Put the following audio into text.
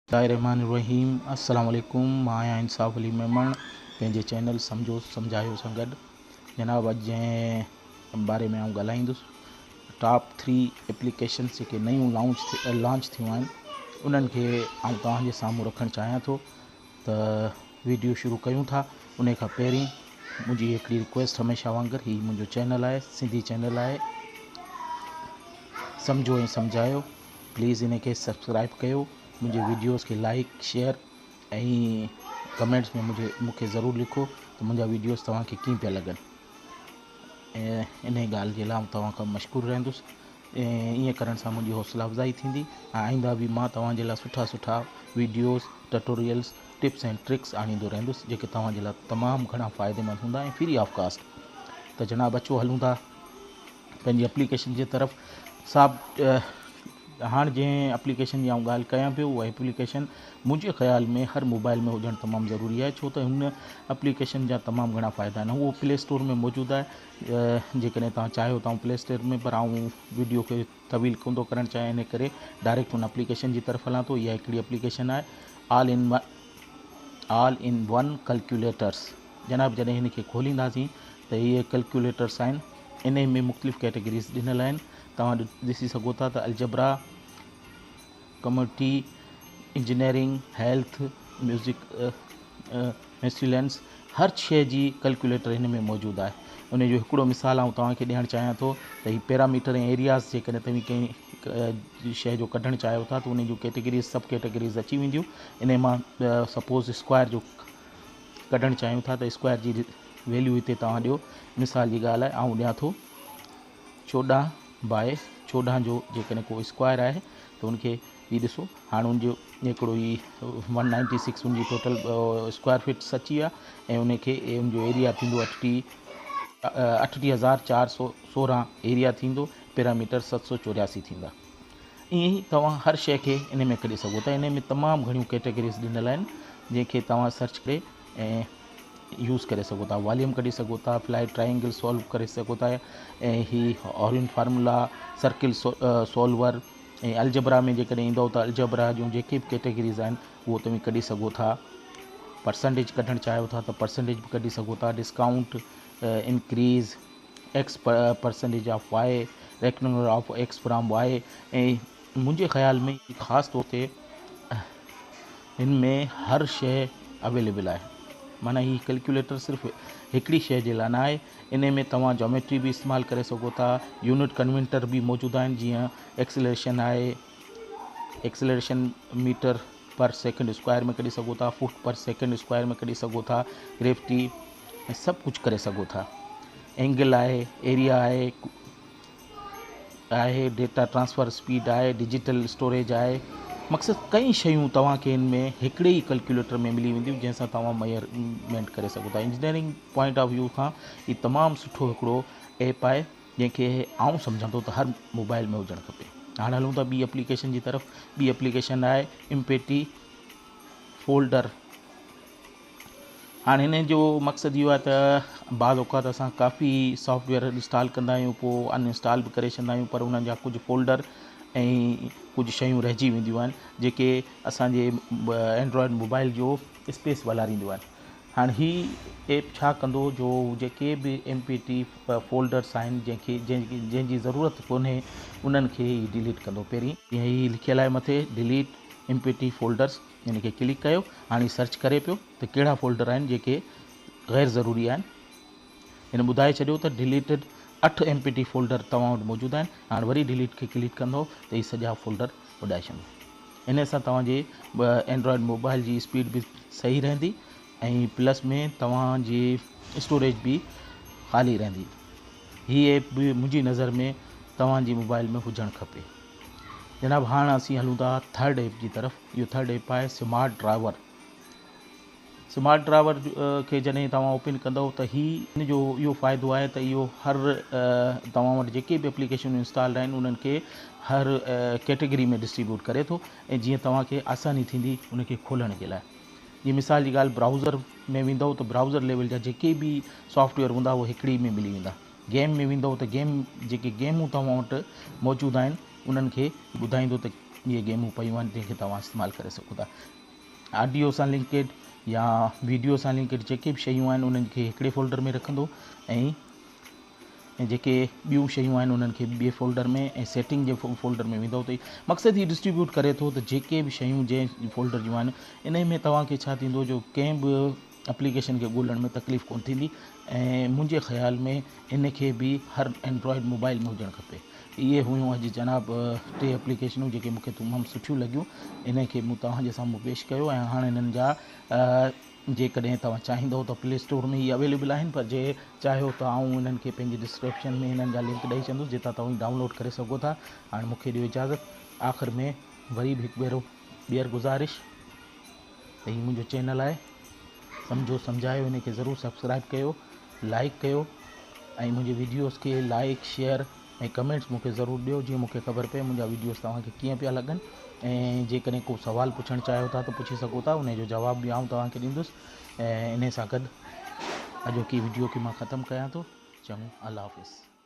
रहमान अस्सलाम वालेकुम। मां आहियां इंसाफ़ अली मेमण पंहिंजे चैनल सम्झो सम्झायो सां गॾु। जनाब, अॼु जंहिं बारे में आउं ॻाल्हाईंदुसि टॉप 3 एप्लीकेशन्स जेके नयूं लॉन्च थियूं आहिनि उन्हनि खे आउं तव्हांजे साम्हूं रखणु चाहियां थो। त वीडियो शुरू कयूं था। उन खां पहिरीं मुंहिंजी हिकिड़ी रिक्वेस्ट हमेशह वांगुरु, हीउ मुंहिंजो चैनल आहे, सिंधी चैनल आहे, सम्झो ऐं सम्झायो। प्लीज़ इन खे सब्सक्राइब कयो, मुंहिंजे वीडियोज़ खे लाइक शेयर ऐं कमेंट्स में मूंखे ज़रूरु लिखो त मुंहिंजा वीडियोज़ तव्हांखे कीअं पिया लॻनि। ऐं इन ॻाल्हि जे लाइ तव्हां खां मशकूरु रहंदुसि। ऐं ईअं करण सां मुंहिंजी हौसला अफ़ज़ाई थींदी ऐं आईंदा बि मां तव्हांजे लाइ सुठा videos, tutorials, tips and tricks आणींदो रहंदुसि जेके तव्हांजे लाइ तमामु घणा फ़ाइदेमंद हूंदा ऐं फ्री ऑफ कास्ट। त जनाब, अचो हलूं था पंहिंजी एप्लीकेशन जे तरफ़। हाणे जंहिं एप्लीकेशन जी आउं ॻाल्हि कयां पियो, उहा एप्लीकेशन मुंहिंजे ख़्याल में हर मोबाइल में हुजणु तमामु ज़रूरी आहे, छो त हुन एप्लीकेशन जा तमामु घणा फ़ाइदा आहिनि। उहो प्ले स्टोर में मौजूदु आहे। जेकॾहिं तव्हां चाहियो त प्ले स्टोर में, पर आउं वीडियो खे तवील कोन थो करणु चाहियां, इन करे डायरेक्ट हुन एप्लीकेशन जी तरफ़ हलां थो। इहा हिकिड़ी एप्लीकेशन आहे, ऑल इन वन कैलकुलेटर्स। जनाब, जॾहिं हिन खे खोलींदासीं त इहे कैलकुलेटर्स आहिनि। इन में मुख़्तलिफ़ कैटेगरीज़ ॾिनल आहिनि। तव्हां ॾिसी सघो था त algebra, community, engineering, health, music, excellence, हर शइ जी कैलकुलेटर हिन में मौजूदु आहे। उन जो हिकिड़ो मिसाल आउं तव्हांखे ॾियणु चाहियां थो त हीउ पैरामीटर ऐं एरियाज़ जेकॾहिं तव्हां कंहिं शइ जो कढणु चाहियो था त उन जूं कैटेगरीज़, सब कैटेगरीज़ अची वेंदियूं। इन मां सपोज़ स्क्वायर जो कढणु चाहियूं था त स्क्वायर जी वैल्यू हिते तव्हां ॾियो। मिसाल जी ॻाल्हि आहे, आउं ॾियां थो 14/14 जो जेकॾहिं को स्क्वायर आहे त उनखे हीउ ॾिसो। हाणे उनजो हिकिड़ो ई 196 उनजी टोटल स्क्वायर फीट्स अची विया ऐं उनखे उनजो एरिया थींदो 38,416 एरिया थींदो। पैरामीटर 784 थींदा। ईअं ई तव्हां हर शइ खे इन में कढी सघो था। इन में तमामु घणियूं कैटेगरीज़ ॾिनल आहिनि जंहिंखे तव्हां सर्च करे ऐं यूज़ करे सघो था। वॉल्यूम कढी सघो था, फ्लाइट ट्रायंगल सॉल्व करे सघो था, ऐं ही हॉर्न फार्मूला, सर्किल सॉल्वर, ऐं अलजबरा में जेकॾहिं ईंदव त अलजबरा जूं जेके बि कैटेगरीज़ आहिनि उहो तव्हां कढी सघो था। परसेंटेज कढणु चाहियो था त परसेंटेज बि कढी सघो था। Discount, increase, X percentage of Y, rectangle of X from Y. ऐं मुंहिंजे ख़्याल में ख़ासि तौर ते हिन में हर शइ अवेलेबल आहे। माना हीउ कैलकुलेटर सिर्फ़ु हिकिड़ी शइ जे लाइ न आहे। इन में तव्हां जोमेट्री बि इस्तेमालु करे सघो था। यूनिट कन्वर्टर बि मौजूदु आहिनि, जीअं एक्सेलरेशन आहे, एक्सेलरेशन मीटर पर सेकंड स्क्वायर में कढी सघो था, फुट पर सेकंड स्क्वायर में कढी सघो था, ग्रेविटी, ऐं सभु कुझु करे सघो था। एंगल आहे, एरिया आहे, डेटा ट्रांसफ़र स्पीड आहे, डिजिटल स्टोरेज आहे। मक़सदु कई शयूं तव्हांखे हिन में हिकिड़े ई कैलकुलेटर में मिली वेंदियूं जंहिंसां तव्हां मेजरमेंट करे सघो था। इंजीनियरिंग पॉइंट ऑफ व्यू खां हीउ तमामु सुठो हिकिड़ो ऐप आहे जंहिंखे आउं सम्झंदो त हर मोबाइल में हुजणु खपे। हाणे हलूं था ॿी एप्लीकेशन जी तरफ़। ॿी एप्लीकेशन आहे एमपीटी फोल्डर। हाणे हिन जो मक़सदु इहो आहे त बाज़ औक़ात असां काफ़ी सॉफ्टवेयर इंस्टॉल कंदा आहियूं, पोइ अनइंस्टॉल बि करे छॾंदा आहियूं, पर उन्हनि जा कुझु फोल्डर ऐं कुझु शयूं रहिजी वेंदियूं आहिनि जेके असांजे एंड्रॉयड मोबाइल जो स्पेस वलारींदियूं आहिनि। हाणे हीउ ऐप छा कंदो, जो जेके बि एमपीटी फोल्डर्स आहिनि जंहिंजी ज़रूरत कोन्हे उन्हनि खे ई डिलीट कंदो। पहिरीं जीअं हीउ लिखियलु आहे मथे, डिलीट एमपीटी फोल्डर्स, इन खे क्लिक कयो। हाणे सर्च करे पियो त कहिड़ा फोल्डर आहिनि जेके ग़ैर ज़रूरी आहिनि। हिन ॿुधाए छॾियो त डिलीटेड 8 एमपीटी फोल्डर तव्हां वटि मौजूदु आहिनि। हाणे वरी डिलीट खे क्लिक कंदो त हीअ सॼा फोल्डर उॾाए छॾियो। इन सां तव्हांजे एंड्रॉयड मोबाइल जी स्पीड बि सही रहंदी ऐं प्लस में तव्हांजी स्टोरेज बि ख़ाली रहंदी। हीअ ऐप बि मुंहिंजी नज़र में तव्हांजी मोबाइल में हुजणु खपे। जनाब, हाणे असीं हलूं था थर्ड ऐप जी तरफ़। इहो थर्ड ऐप आहे स्मार्ट ड्राइवर। स्मार्ट ड्राइवर खे जॾहिं तव्हां ओपन कंदव त हिन जो इहो फ़ाइदो आहे त इहो हर तव्हां वटि जेके बि एप्लीकेशन इंस्टॉल आहिनि उन्हनि खे हर कैटेगरी में डिस्ट्रीब्यूट करे थो, ऐं जीअं तव्हांखे आसानी थींदी उनखे खोलण जे लाइ। जीअं मिसाल जी ॻाल्हि, ब्राउज़र में वेंदव त ब्राउज़र लेवल जा जेके बि सॉफ्टवेयर हूंदा उहे हिकिड़ी में मिली वेंदा। गेम में वेंदव त जेके गेमूं तव्हां वटि मौजूदु आहिनि उन्हनि खे ॿुधाईंदो त इहे गेमूं पयूं आहिनि जंहिंखे तव्हां इस्तेमालु करे सघो था। ऑडियो सां लिंकेड या वीडियो सां लिंकेड जेके बि शयूं आहिनि उन्हनि खे हिकिड़े फोल्डर में रखंदो ऐं जेके ॿियूं शयूं आहिनि उन्हनि खे ॿिए फोल्डर में ऐं सेटिंग जे फोल्डर में वेंदो त मक़सदु हीउ डिस्ट्रीब्यूट करे थो त जेके बि शयूं जंहिं फोल्डर जूं आहिनि इन में तव्हांखे छा थींदो जो कंहिं बि एप्लीकेशन खे ॻोल्हण में तकलीफ़ कोन थींदी। ऐं मुंहिंजे ख़्याल में इन खे बि हर एंड्रॉयड मोबाइल में हुजणु खपे। इहे हुयूं अॼु जनाब 3 एप्लीकेशनूं जेके मूंखे तमामु सुठियूं लॻियूं। इन खे मूं तव्हांजे साम्हूं पेश कयो ऐं हाणे हिननि जा जेकॾहिं तव्हां चाहींदव त प्ले स्टोर में ई अवेलेबल आहिनि, पर जे चाहियो त आऊं हिननि खे पंहिंजे डिस्क्रिप्शन में हिननि जा लिंक ॾेई छॾंदुसि जितां तव्हां डाउनलोड करे सघो था। हाणे मूंखे ॾियो इजाज़त। आख़िर में वरी बि हिकु भेरो ॿीहर गुज़ारिश त हीउ मुंहिंजो चैनल आहे, सम्झो सम्झायो, हिन खे ज़रूरु सब्सक्राइब कयो, लाइक कयो ऐं मुंहिंजे वीडियोज़ खे लाइक शेयर ऐं कमेंट्स मूंखे ज़रूरु ॾियो जीअं मूंखे ख़बर पए मुंहिंजा वीडियोज़ तव्हांखे कीअं पिया लॻनि। ऐं जेकॾहिं को सुवाल पुछणु चाहियो था त पुछी सघो था, उन जो जवाब बि आऊं तव्हांखे ॾींदुसि। ऐं इन सां गॾु अॼोकी वीडियो खे मां ख़तमु कयां थो। चङो, अल्लाह हाफ़िज़।